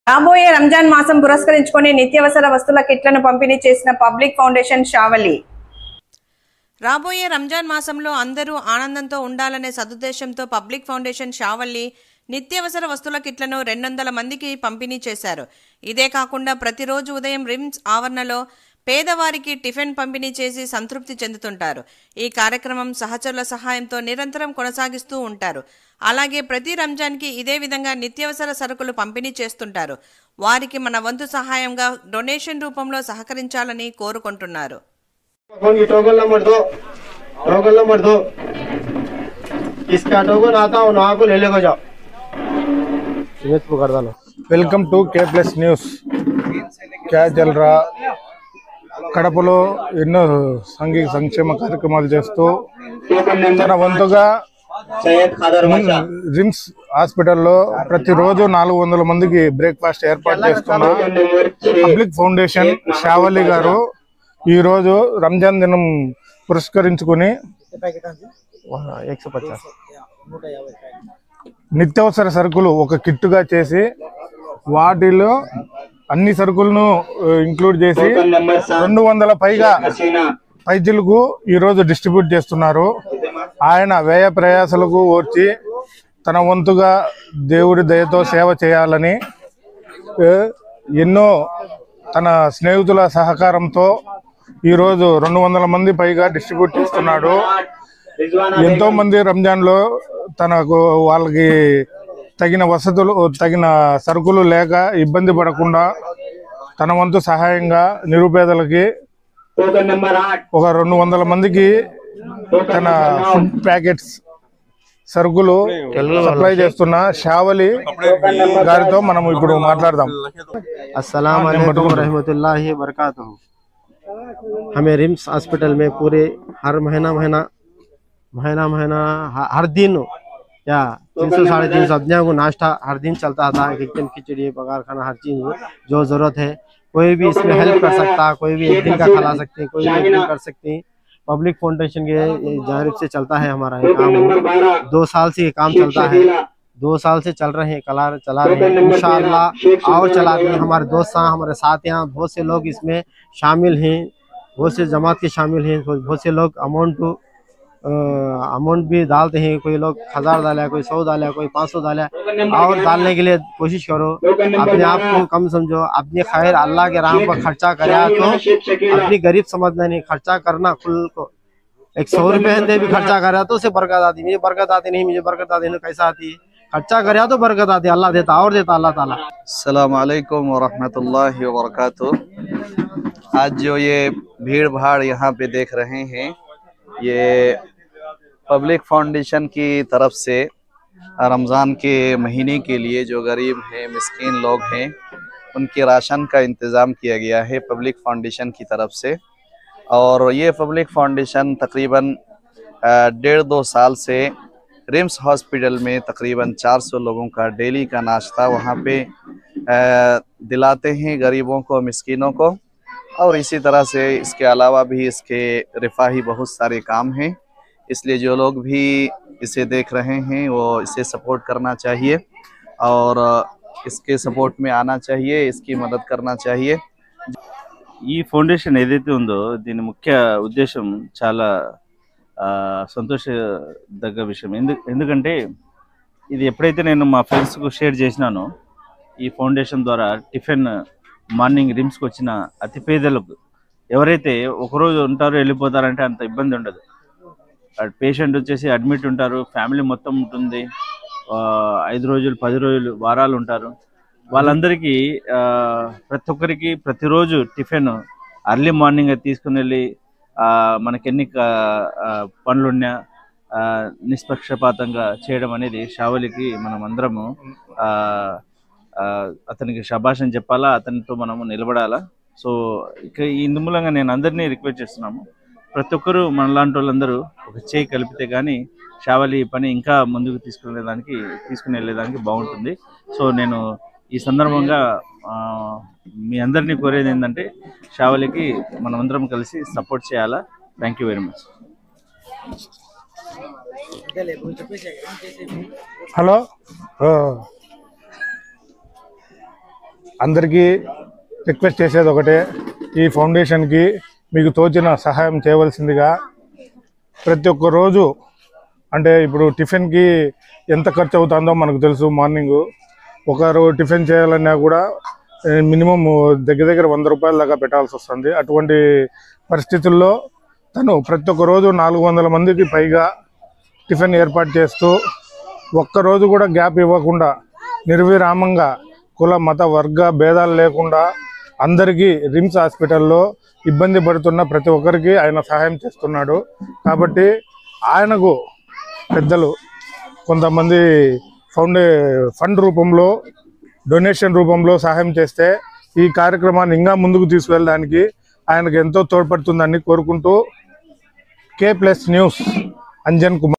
రాబోయే రంజాన్ మాసం పురస్కరించుకొని నిత్యావసర వస్తువుల కిట్లను పంపిణీ చేసిన పబ్లిక్ ఫౌండేషన్ షావలి. రాబోయే రంజాన్ మాసంలో అందరూ ఆనందంతో ఉండాలనే సదుద్దేశంతో పబ్లిక్ ఫౌండేషన్ షావలి నిత్యావసర వస్తువుల కిట్లను 200 మందికి పంపిణీ చేశారు. ఇదే కాకుండా ప్రతిరోజు ఉదయం రిమ్స్ ఆవరణలో పేదవారికి టిఫిన్ పంపిణీ చేసి సంతృప్తి చెందుతుంటారు. ఈ కార్యక్రమం సహచరుల సహాయంతో నిరంతరం కొనసాగిస్తూ ఉంటారు. అలాగే ప్రతి రంజాన్కి ఇదే విధంగా నిత్యావసర సరుకులు పంపిణీ చేస్తుంటారు. వారికి మన వంతు సహాయంగా డొనేషన్ రూపంలో సహకరించాలని కోరుకుంటున్నారు. Welcome to K plus news. క్యా చల్ రా కడపలో ఎన్నో సాంఘిక సంక్షేమ కార్యక్రమాలు చేస్తూ తన వంతుగా రిమ్స్ హాస్పిటల్లో ప్రతిరోజు 400 మందికి బ్రేక్ఫాస్ట్ ఏర్పాటు చేస్తున్న పబ్లిక్ ఫౌండేషన్ షావలి గారు ఈరోజు రంజాన్ దినం పురస్కరించుకుని 150 నిత్యావసర సరుకులు ఒక కిట్టుగా చేసి వాటిలో అన్ని సరుకులను ఇంక్లూడ్ చేసి 200 పైగా పైజీలకు ఈరోజు డిస్ట్రిబ్యూట్ చేస్తున్నారు. ఆయన వ్యయ ప్రయాసలకు ఓర్చి తన వంతుగా దేవుడి దయతో సేవ చేయాలని ఎన్నో తన స్నేహితుల సహకారంతో ఈరోజు 200 మంది పైగా డిస్ట్రిబ్యూట్ చేస్తున్నాడు. ఎంతో మంది రంజాన్లో తనకు వాళ్ళకి తగిన వసతులు తగిన సరుకులు లేక ఇబ్బంది పడకుండా తన వంతు సహాయంగా నిరుపేదలకి ఒక 200 మందికి తన ఫుడ్ ప్యాకెట్స్ సరుకులు సప్లై చేస్తున్న షావలి గారితో మనం ఇప్పుడు మాట్లాడదాం. अस्सलाम वालेकुम रहमतुल्लाहि बरकातहू। हमें रिम्स हॉस्पिटल में पूरे हर महीना हर दिन या 300-350 आदमियों को नाश्ता हर दिन चलता था। एकदम खिचड़ी पगार खाना हर चीज जो जरूरत है कोई भी इसमें हेल्प कर सकता, कोई भी एक दिन का खिला सकते हैं, कोई भी एक दिन कर सकते हैं। पब्लिक फाउंडेशन के जानिब से चलता है हमारा ये काम। 2 साल से ये काम चलता है, 2 साल से चल रहे हैं, चला रहे हैं इंशाअल्लाह और चला रहे हैं। हमारे दोस्त हमारे साथ यहाँ बहुत से लोग इसमें शामिल हैं, बहुत से जमात के शामिल हैं, बहुत से लोग अमाउंट भी डालते हैं। कोई लोग 1000 डाला, कोई 100 डाला, कोई 500 डाला। और डालने के लिए कोशिश करो, अपने आप को कम समझो, अपने खैर अल्लाह के राह पर खर्चा करा तो अपनी गरीब समझना नहीं, खर्चा करना खुल को 100 रुपये भी खर्चा करा तो उसे बरकत आती। मुझे बरकत आती नहीं, मुझे बरकत आती नहीं, कैसा आती है? खर्चा करा तो बरकत आती, अल्लाह देता और देता अल्लाह ताला। अस्सलाम वालेकुम व रहमतुल्लाहि व बरकातुहू। आज जो ये भीड़ भाड़ यहाँ पे देख रहे हैं, ये पब्लिक फाउंडेशन की तरफ से रमज़ान के महीने के लिए जो गरीब हैं, मिस्कीन लोग हैं, उनके राशन का इंतज़ाम किया गया है पब्लिक फाउंडेशन की तरफ से। और ये पब्लिक फाउंडेशन तकरीबन 1.5-2 साल से रिम्स हॉस्पिटल में तकरीबन 400 लोगों का डेली का नाश्ता वहाँ पे दिलाते हैं गरीबों को, मिस्कीनों को। और इसी तरह से इसके अलावा भी इसके रिफाही बहुत सारे काम हैं, इसलिए जो लोग भी इसे देख रहे हैं वो इसे सपोर्ट करना चाहिए और इसके सपोर्ट में आना चाहिए, इसकी मदद करना चाहिए। ఈ ఫౌండేషన్ ఏదైతే ఉందో దీని ముఖ్య ఉద్దేశం చాలా సంతోషదగ్గ విషయం. ఎందుకంటే ఇది ఎప్పుడైతే నేను మా ఫ్రెండ్స్కు షేర్ చేసినానో ఈ ఫౌండేషన్ ద్వారా టిఫిన్ మార్నింగ్ రిమ్స్కి వచ్చిన అతి పేదలకు ఎవరైతే ఒకరోజు ఉంటారో వెళ్ళిపోతారంటే అంత ఇబ్బంది ఉండదు. పేషెంట్ వచ్చేసి అడ్మిట్ ఉంటారు, ఫ్యామిలీ మొత్తం ఉంటుంది, 5 రోజులు 10 రోజులు వారాలు ఉంటారు. వాళ్ళందరికీ ప్రతి ఒక్కరికి ప్రతిరోజు టిఫిన్ అర్లీ మార్నింగ్ తీసుకుని వెళ్ళి మనకి ఎన్ని పనులున్నా నిష్పక్షపాతంగా చేయడం అనేది షావలికి మనం అందరము అతనికి శభాషని చెప్పాలా, అతనితో మనము నిలబడాలా. సో ఇక ఇందు మూలంగా నేను అందరినీ రిక్వెస్ట్ చేస్తున్నాము, ప్రతి ఒక్కరూ మనలాంటి వాళ్ళందరూ ఒక చేయి కలిపితే కానీ షావలి పని ఇంకా ముందుకు తీసుకుని వెళ్ళేదానికి బాగుంటుంది. సో నేను ఈ సందర్భంగా మీ అందరినీ కోరేది ఏంటంటే షావలికి మనమందరం కలిసి సపోర్ట్ చేయాలా. Thank you very much. Hello అందరికీ రిక్వెస్ట్ చేసేది ఒకటే, ఈ ఫౌండేషన్కి మీకు తోచిన సహాయం చేయవలసిందిగా. ప్రతి ఒక్క రోజు అంటే ఇప్పుడు టిఫిన్కి ఎంత ఖర్చు అవుతుందో మనకు తెలుసు. మార్నింగు ఒకరు టిఫిన్ చేయాలన్నా కూడా మినిమం దగ్గర 100 రూపాయల దాకా పెట్టాల్సి వస్తుంది. అటువంటి పరిస్థితుల్లో తను ప్రతి ఒక్క రోజు 400 మందికి పైగా టిఫిన్ ఏర్పాటు చేస్తూ ఒక్కరోజు కూడా గ్యాప్ ఇవ్వకుండా నిర్విరామంగా కుల మత వర్గ భేదాలు లేకుండా అందరికీ రిమ్స్ హాస్పిటల్లో ఇబ్బంది పడుతున్న ప్రతి ఒక్కరికి ఆయన సహాయం చేస్తున్నాడు. కాబట్టి ఆయనకు పెద్దలు కొంతమంది ఫండ్ రూపంలో డొనేషన్ రూపంలో సహాయం చేస్తే ఈ కార్యక్రమాన్ని ఇంకా ముందుకు తీసుకెళ్ళడానికి ఆయనకు ఎంతో తోడ్పడుతుందని కోరుకుంటూ K+ న్యూస్ అంజన్ కుమార్.